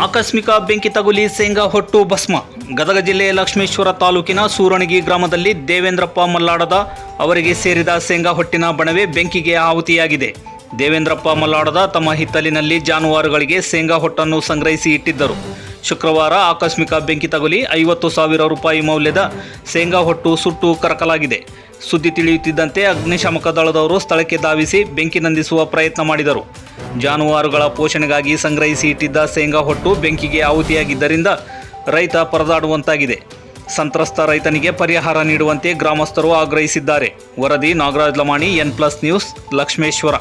ಆಕಸ್ಮಿಕ ಬೆಂಕಿ ತಗುಲಿ ಶೇಂಗಾ ಹೊಟ್ಟು ಭಸ್ಮ. ಗದಗ ಜಿಲ್ಲೆಯ ಲಕ್ಷ್ಮೇಶ್ವರ ತಾಲೂಕಿನ ಸೂರಣಗಿ ಗ್ರಾಮದಲ್ಲಿ ದೇವೇಂದ್ರಪ್ಪ ಮಲ್ಲಾಡದ ಅವರಿಗೆ ಸೇರಿದ ಶೇಂಗಾ ಹೊಟ್ಟಿನ ಬಣವೆ ಬೆಂಕಿಗೆ ಆಹುತಿಯಾಗಿದೆ. ದೇವೇಂದ್ರಪ್ಪ ಮಲ್ಲಾಡದ ತಮ್ಮ ಹಿತ್ತಲಿನಲ್ಲಿ ಜಾನುವಾರುಗಳಿಗೆ ಶೇಂಗಾ ಹೊಟ್ಟನ್ನು ಸಂಗ್ರಹಿಸಿ ಇಟ್ಟಿದ್ದರು. ಶುಕ್ರವಾರ ಆಕಸ್ಮಿಕ ಬೆಂಕಿ ತಗುಲಿ 50,000 ರೂಪಾಯಿ ಮೌಲ್ಯದ ಶೇಂಗಾ ಹೊಟ್ಟು ಸುಟ್ಟು ಕರಕಲಾಗಿದೆ. ಸುದ್ದಿ ತಿಳಿಯುತ್ತಿದ್ದಂತೆ ಅಗ್ನಿಶಾಮಕ ದಳದವರು ಸ್ಥಳಕ್ಕೆ ಧಾವಿಸಿ ಬೆಂಕಿ ನಂದಿಸುವ ಪ್ರಯತ್ನ ಮಾಡಿದರು. ಜಾನುವಾರುಗಳ ಪೋಷಣೆಗಾಗಿ ಸಂಗ್ರಹಿಸಿ ಇಟ್ಟಿದ್ದ ಶೇಂಗಾ ಹೊಟ್ಟು ಬೆಂಕಿಗೆ ಆಹುತಿಯಾಗಿದ್ದರಿಂದ ರೈತ ಪರದಾಡುವಂತಾಗಿದೆ. ಸಂತ್ರಸ್ತ ರೈತನಿಗೆ ಪರಿಹಾರ ನೀಡುವಂತೆ ಗ್ರಾಮಸ್ಥರು ಆಗ್ರಹಿಸಿದ್ದಾರೆ. ವರದಿ ನಾಗರಾಜ್ ಲಮಾಣಿ, N+ ನ್ಯೂಸ್, ಲಕ್ಷ್ಮೇಶ್ವರ.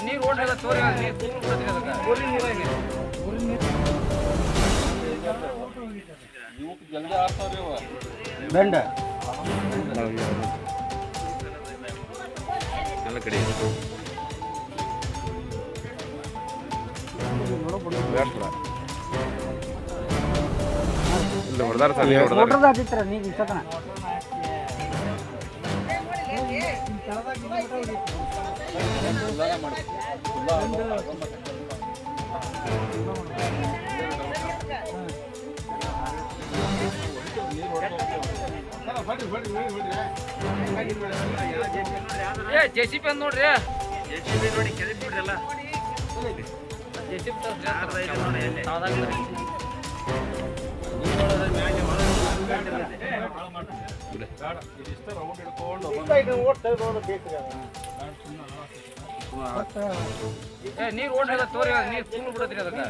ನೀರು ಓಡಲ್ಲ ತೋರಿ ಬೆಂಡ ಎಲ್ಲ ಕಡೆ ಹೊಡೆದಾರ ನೀವು ಇಷ್ಟತನ ಜೆಸಿಪಿ ಅಂತ ನೋಡ್ರಿ, ಜೆಸಿಪಿ ನೋಡಿ ಕೆಳಗೆ ಬಿಡ್ರಲ್ಲ. ಜೆಸಿಪಿ ನೀರು ಓಡಲ್ಲ ತೋರಿ, ನೀರು ಫುಲ್ ಬಿಡತ್ರಿ ಅದಕ್ಕೆ.